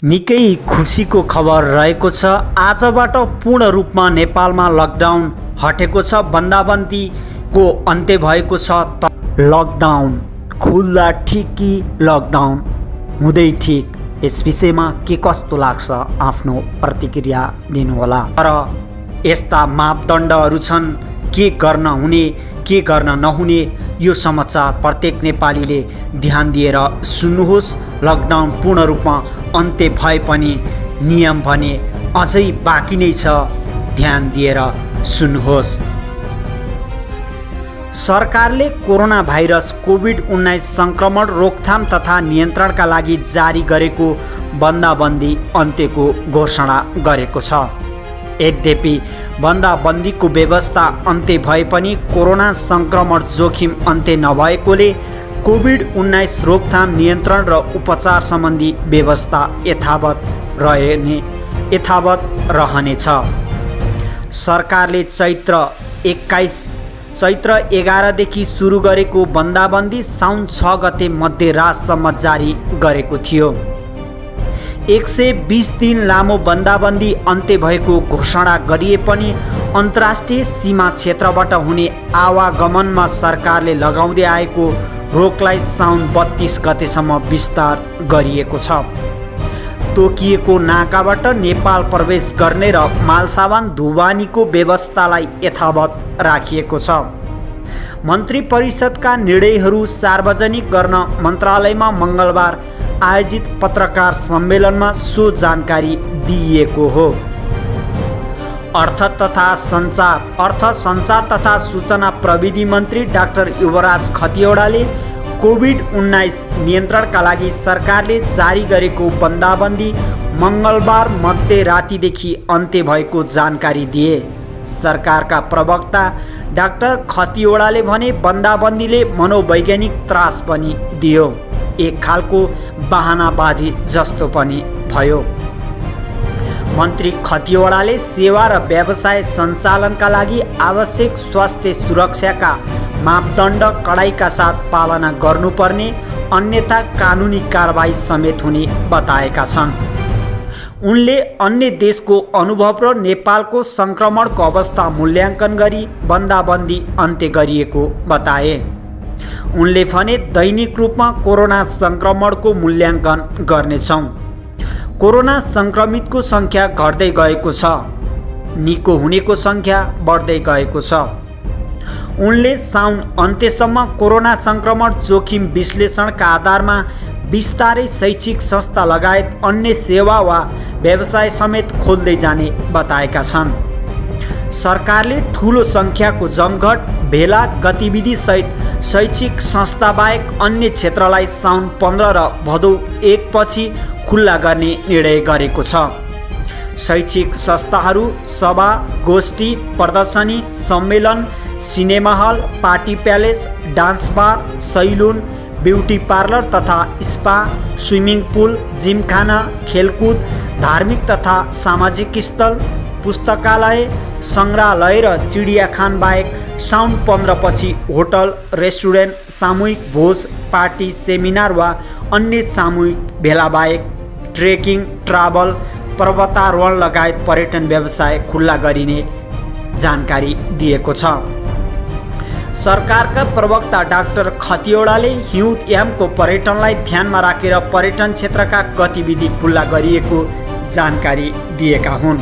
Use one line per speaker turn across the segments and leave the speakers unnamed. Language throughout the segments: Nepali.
निकै खुसीको खबर रहेको छ। आजबाट पूर्ण रूपमा नेपालमा लकडाउन हटेको छ। बन्दाबन्दीको अन्त्य भएको छ। लकडाउन खुल्दा ठिक कि लकडाउन हुँदै ठिक, यस विषयमा के कस्तो लाग्छ आफ्नो प्रतिक्रिया दिनुहोला। तर यस्ता मापदण्डहरू छन्, के गर्न हुने के गर्न नहुने। यो समाचार प्रत्येक नेपालीले ध्यान दिएर सुन्नुहोस्। लकडाउन पूर्ण रूपमा अन्त्य भए पनि नियम भने अझै बाँकी नै छ, ध्यान दिएर सुन्नुहोस्। सरकारले कोरोना भाइरस कोभिड-19 संक्रमण रोकथाम तथा नियन्त्रणका लागि जारी गरेको बन्दाबन्दी अन्त्यको घोषणा गरेको छ। यद्यपि बन्दाबन्दीको व्यवस्था अन्त्य भए पनि कोरोना संक्रमण जोखिम अन्त्य नभएकोले कोभिड-19 रोकथाम नियन्त्रण र उपचार सम्बन्धी व्यवस्था यथावत रहनेछ। सरकारले चैत्र 11 देखि सुरु गरेको बन्दाबन्दी साउन 6 गते मध्यरातसम्म जारी गरेको थियो। 120 दिन लामो बन्दाबन्दी अन्त्य भएको घोषणा गरिए पनि अन्तर्राष्ट्रिय सीमा क्षेत्रबाट हुने आवागमनमा सरकारले लगाउँदै आएको रोकलाई साउन 32 गतेसम्म विस्तार गरिएको छ। तोकिएको नाकाबाट नेपाल प्रवेश गर्ने र मालसामान ढुवानीको व्यवस्थालाई यथावत राखिएको छ। मन्त्री परिषदका निर्णयहरू सार्वजनिक गर्न मन्त्रालयमा मङ्गलबार आयोजित पत्रकार सम्मेलनमा सो जानकारी दिइएको हो। अर्थ, संचार तथा सूचना प्रविधि मन्त्री डाक्टर युवराज खतिवडाले कोभिड-19 नियन्त्रणका लागि सरकारले जारी गरेको बन्दाबन्दी मङ्गलबार मध्यरातिदेखि अन्त्य भएको जानकारी दिए। सरकारका प्रवक्ता डाक्टर खतिवडाले भने बन्दाबन्दीले मनोवैज्ञानिक त्रास पनि दियो, एक खालको बहानाबाजी जस्तो पनि भयो। मन्त्री खतिवडाले सेवा र व्यवसाय सञ्चालनका लागि आवश्यक स्वास्थ्य सुरक्षाका मापदण्ड कडाइका साथ पालना गर्नुपर्ने, अन्यथा कानुनी कारबाही समेत हुने बताएका छन्। उनले अन्य देशको अनुभव र नेपालको सङ्क्रमणको अवस्था मूल्याङ्कन गरी बन्दाबन्दी अन्त्य गरिएको बताए। उनले भने दैनिक रूपमा कोरोना सङ्क्रमणको मूल्याङ्कन गर्नेछौँ। कोरोना सङ्क्रमितको सङ्ख्या घट्दै गएको छ, निको हुनेको सङ्ख्या बढ्दै गएको छ। उनले साउन अन्त्यसम्म कोरोना सङ्क्रमण जोखिम विश्लेषणका आधारमा बिस्तारै शैक्षिक संस्था लगायत अन्य सेवा वा व्यवसाय समेत खोल्दै जाने बताएका छन्। सरकारले ठुलो सङ्ख्याको जमघट, भेला गतिविधि सहित शैक्षिक संस्था बाहेक अन्य क्षेत्रलाई साउन 15 र भदौ 1 पछि खुल्ला गर्ने निर्णय गरेको छ। शैक्षिक संस्थाहरू सभा, गोष्ठी, प्रदर्शनी, सम्मेलन, cinema hall, party palace, dance bar, saloon, beauty parlour तथा स्पा, स्विमिङ पुल, जिमखाना, खेलकुद, धार्मिक तथा सामाजिक स्थल, पुस्तकालय, सङ्ग्रहालय र चिडियाखाना बाहेक साउन 15 पछि होटल, रेस्टुरेन्ट, सामूहिक भोज, पार्टी, सेमिनार वा अन्य सामूहिक भेला बाहेक ट्रेकिङ, ट्राभल, पर्वतारोहण लगायत पर्यटन व्यवसाय खुल्ला गरिने जानकारी दिएको छ। सरकारका प्रवक्ता डाक्टर खतिवडाले हिउँदयामको पर्यटनलाई ध्यानमा राखेर पर्यटन क्षेत्रका गतिविधि खुल्ला गरिएको जानकारी दिएका हुन्।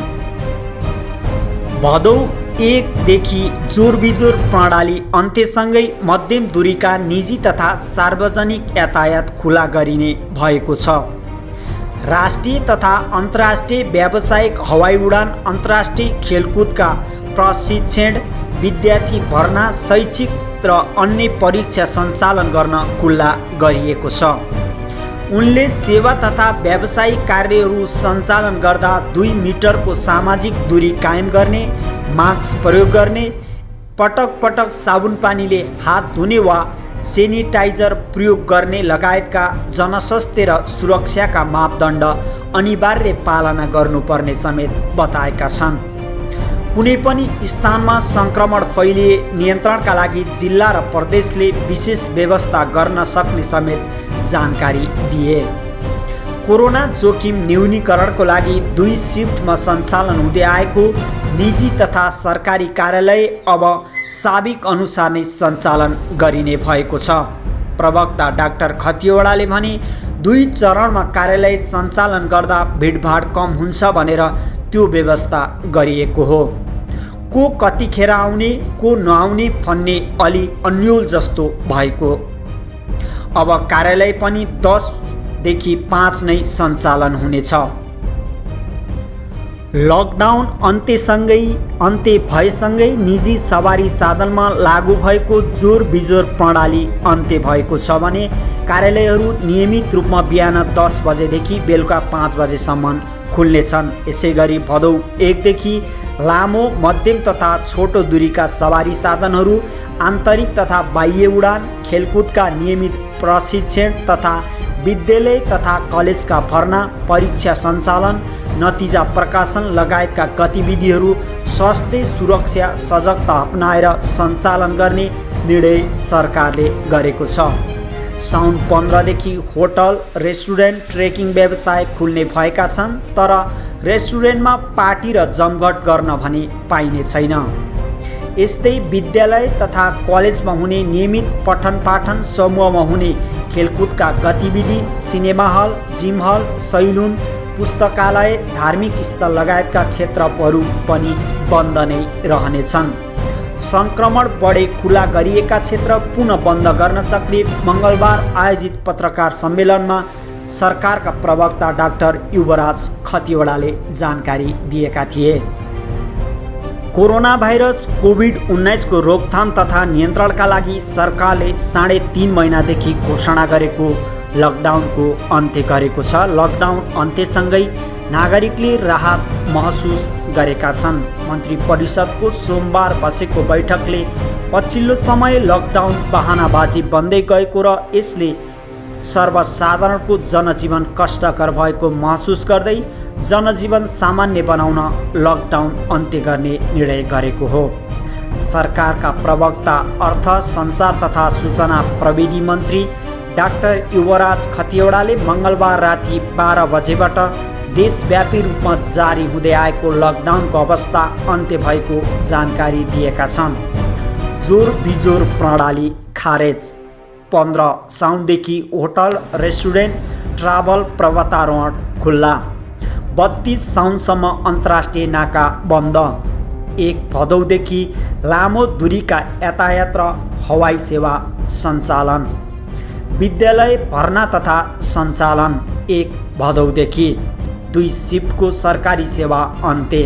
भदौ 1 देखि जोरबिजोर प्रणाली अन्त्यसँगै मध्यम दूरीका निजी तथा सार्वजनिक यातायात खुला गरिने भएको छ। राष्ट्रिय तथा अन्तर्राष्ट्रिय व्यावसायिक हवाई उडान, अन्तर्राष्ट्रिय खेलकुदका प्रशिक्षण, विद्यार्थी भर्ना, शैक्षिक र अन्य परीक्षा सञ्चालन गर्न खुल्ला गरिएको छ। उनले सेवा तथा व्यावसायिक कार्यहरू सञ्चालन गर्दा 2 मिटरको सामाजिक दूरी कायम गर्ने, मास्क प्रयोग गर्ने, पटक पटक साबुन पानीले हात धुने वा सेनिटाइजर प्रयोग गर्ने लगायतका जनस्वास्थ्य र सुरक्षाका मापदण्ड अनिवार्य पालना गर्नुपर्ने समेत बताएका छन्। कुनै पनि स्थानमा सङ्क्रमण फैलिए नियन्त्रणका लागि जिल्ला र प्रदेशले विशेष व्यवस्था गर्न सक्ने समेत जानकारी दिए। कोरोना जोखिम न्यूनीकरणको लागि 2 शिफ्टमा सञ्चालन हुँदै आएको निजी तथा सरकारी कार्यालय अब साबिक अनुसार नै सञ्चालन गरिने भएको छ। प्रवक्ता डाक्टर खतिवडाले भने 2 चरणमा कार्यालय सञ्चालन गर्दा भिडभाड कम हुन्छ भनेर त्यो व्यवस्था गरिएको हो। को कतिखेर आउने को नआउने भन्ने अलि अन्यल जस्तो भएको। अब कार्यालय पनि 10 देखि 5 नै सञ्चालन हुनेछ। लकडाउन अन्त्य भएसँगै निजी सवारी साधनमा लागू भएको जोर बिजोर प्रणाली अन्त्य भएको छ भने कार्यालयहरू नियमित रूपमा बिहान 10 बजेदेखि बेलुका 5 बजेसम्म खुल्नेछन्। यसैगरी भदौ 1 देखि लामो मध्यम तथा छोटो दूरीका सवारी साधनहरू, आन्तरिक तथा बाह्य उडान, खेलकुदका नियमित प्रशिक्षण तथा विद्यालय तथा कलेजका भर्ना, परीक्षा सञ्चालन, नतिजा प्रकाशन लगायतका गतिविधिहरू स्वास्थ्य सुरक्षा सजगता अपनाएर सञ्चालन गर्ने निर्णय सरकारले गरेको छ। साउन 15 देखि होटल, रेस्टुरेन्ट, ट्रेकिङ व्यवसाय खुल्ने भएका छन्, तर रेस्टुरेन्टमा पार्टी र जमघट गर्न भने पाइने छैन। यस्तै विद्यालय तथा कलेजमा हुने नियमित पठन पाठन, समूहमा हुने खेलकुदका गतिविधि, सिनेमा हल, जिम हल, सैलुन, पुस्तकालय, धार्मिक स्थल लगायतका क्षेत्रहरू पनि बन्द नै रहनेछन्। सङ्क्रमण बढे खुला गरिएका क्षेत्र पुनः बन्द गर्न सक्ने मङ्गलबार आयोजित पत्रकार सम्मेलनमा सरकारका प्रवक्ता डाक्टर युवराज खतिवडाले जानकारी दिएका थिए। कोरोना भाइरस कोभिड-19 को रोकथाम तथा नियन्त्रणका लागि सरकारले 3.5 महिनादेखि घोषणा गरेको लकडाउनको अन्त्य गरेको छ। लकडाउन अन्त्यसँगै नागरिकले राहत महसुस गरेका छन्। मन्त्री परिषदको सोमबार बसेको बैठकले पछिल्लो समय लकडाउन बहानाबाजी बन्दै गएको र यसले सर्वसाधारणको जनजीवन कष्टकर भएको महसुस गर्दै जनजीवन सामान्य बनाउन लकडाउन अन्त्य गर्ने निर्णय गरेको हो। सरकारका प्रवक्ता अर्थ, सञ्चार तथा सूचना प्रविधि मन्त्री डाक्टर युवराज खतिवडाले मङ्गलबार राति 12 बजेबाट देशव्यापी रूपमा जारी हुँदै आएको लकडाउनको अवस्था अन्त्य भएको जानकारी दिएका छन्। जोर बिजोर प्रणाली खारेज। 15 साउनदेखि होटल, रेस्टुरेन्ट, ट्राभल, पर्वतारोहण खुल्ला। 32 साउनसम्म अन्तर्राष्ट्रिय नाका बन्द। 1 भदौदेखि लामो दूरीका यातायात र हवाई सेवा सञ्चालन। विद्यालय भर्ना तथा सञ्चालन 1 भदौदेखि। 2 शिफ्टको सरकारी सेवा अन्त्य।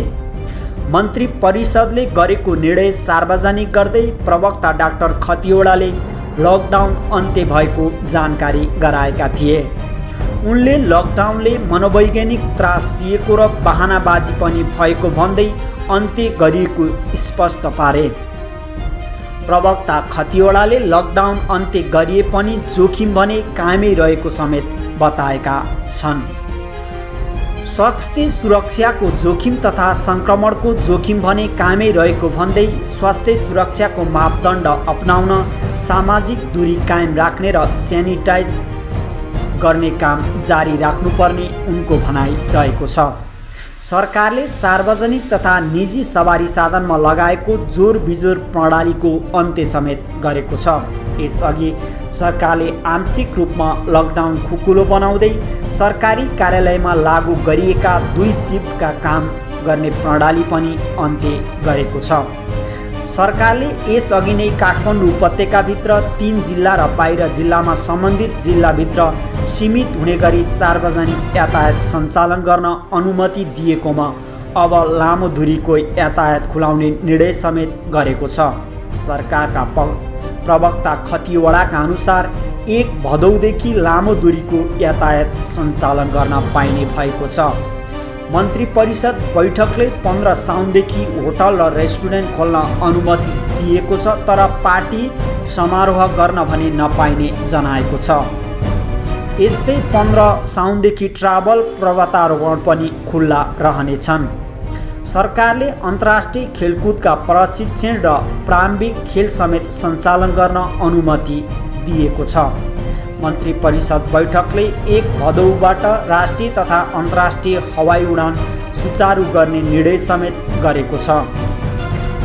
मन्त्री परिषदले गरेको निर्णय सार्वजनिक गर्दै प्रवक्ता डाक्टर खतिवडाले लकडाउन अन्त्य भएको जानकारी गराएका थिए। उनले लकडाउनले मनोवैज्ञानिक त्रास दिएको र बहानाबाजी पनि भएको भन्दै अन्त्य गरिएको स्पष्ट पारे। प्रवक्ता खतिवडाले लकडाउन अन्त्य गरिए पनि जोखिम भने कायमै रहेको समेत बताएका छन्। स्वास्थ्य सुरक्षाको जोखिम तथा सङ्क्रमणको जोखिम भने कायमै रहेको भन्दै स्वास्थ्य सुरक्षाको मापदण्ड अपनाउन, सामाजिक दूरी कायम राख्ने र सेनिटाइज गर्ने काम जारी राख्नुपर्ने उनको भनाइ रहेको छ। सरकारले सार्वजनिक तथा निजी सवारी साधनमा लगाएको जोर बिजोर प्रणालीको अन्त्य समेत गरेको छ। यसअघि सरकारले आंशिक रूपमा लकडाउन खुकुलो बनाउँदै सरकारी कार्यालयमा लागू गरिएका 2 शिफ्टका काम गर्ने प्रणाली पनि अन्त्य गरेको छ। सरकारले यसअघि नै काठमाडौँ उपत्यकाभित्र 3 जिल्ला र बाहिर जिल्लामा सम्बन्धित जिल्लाभित्र सीमित हुने गरी सार्वजनिक यातायात सञ्चालन गर्न अनुमति दिएकोमा अब लामो दूरीको यातायात खुलाउने निर्णय समेत गरेको छ। सरकारका प्रवक्ता खतिवडाका अनुसार 1 भदौदेखि लामो दूरीको यातायात सञ्चालन गर्न पाइने भएको छ। मन्त्री परिषद बैठकले 15 साउनदेखि होटल र रेस्टुरेन्ट खोल्न अनुमति दिएको छ, तर पार्टी समारोह गर्न भने नपाइने जनाएको छ। यस्तै 15 साउनदेखि ट्राभल, पर्वतारोहण पनि खुल्ला रहनेछन्। सरकारले अन्तर्राष्ट्रिय खेलकुदका प्रशिक्षण र प्रारम्भिक खेल समेत सञ्चालन गर्न अनुमति दिएको छ। मन्त्री परिषद बैठकले 1 भदौबाट राष्ट्रिय तथा अन्तर्राष्ट्रिय हवाई उडान सुचारू गर्ने निर्णय समेत गरेको छ।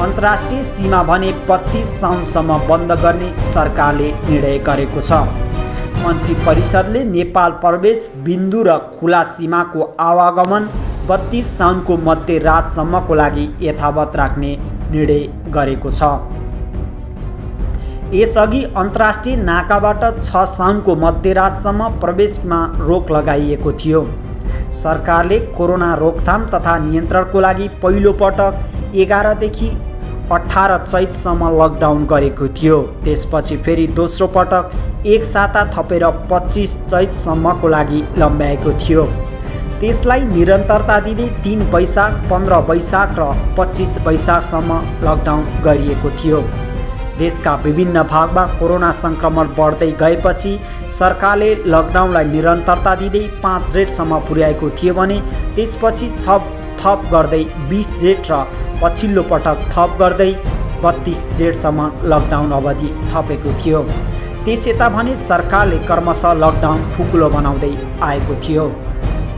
अन्तर्राष्ट्रिय सीमा भने 32 साउनसम्म बन्द गर्ने सरकारले निर्णय गरेको छ। मन्त्री परिषदले नेपाल प्रवेश बिन्दु र खुला सीमाको आवागमन 32 साउनको मध्यरातसम्मको लागि यथावत राख्ने निर्णय गरेको छ। यसअघि अन्तर्राष्ट्रिय नाकाबाट 6 साउनको मध्यरातसम्म प्रवेशमा रोक लगाइएको थियो। सरकारले कोरोना रोकथाम तथा नियन्त्रणको लागि पहिलो पटक 11 देखि 18 चैतसम्म लकडाउन गरेको थियो। त्यसपछि फेरि दोस्रो पटक 1 साता थपेर 25 चैतसम्मको लागि लम्ब्याएको थियो। त्यसलाई निरन्तरता दिँदै 3 वैशाख, 15 वैशाख र 25 वैशाखसम्म लकडाउन गरिएको थियो। देशका विभिन्न भागमा कोरोना सङ्क्रमण बढ्दै गएपछि सरकारले लकडाउनलाई निरन्तरता दिँदै 5 जेठसम्म पुर्याएको थियो भने त्यसपछि थप गर्दै 20 जेठ र पछिल्लो पटक थप गर्दै 32 जेठसम्म लकडाउन अवधि थपेको थियो। त्यसयता भने सरकारले क्रमशः लकडाउन फुकुलो बनाउँदै आएको थियो।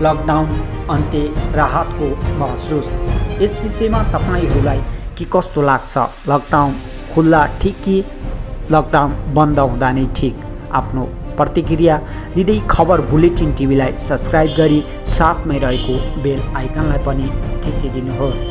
लकडाउन अन्त्य राहतको महसुस। यस विषयमा तपाईँहरूलाई के कस्तो लाग्छ? लकडाउन खुल्दा ठिक कि लकडाउन बन्द हुँदा नै ठिक? आफ्नो प्रतिक्रिया दिँदै खबर बुलेटिन टिभीलाई सब्स्क्राइब गरी साथमै रहेको बेल आइकनलाई पनि थिचिदिनुहोस्।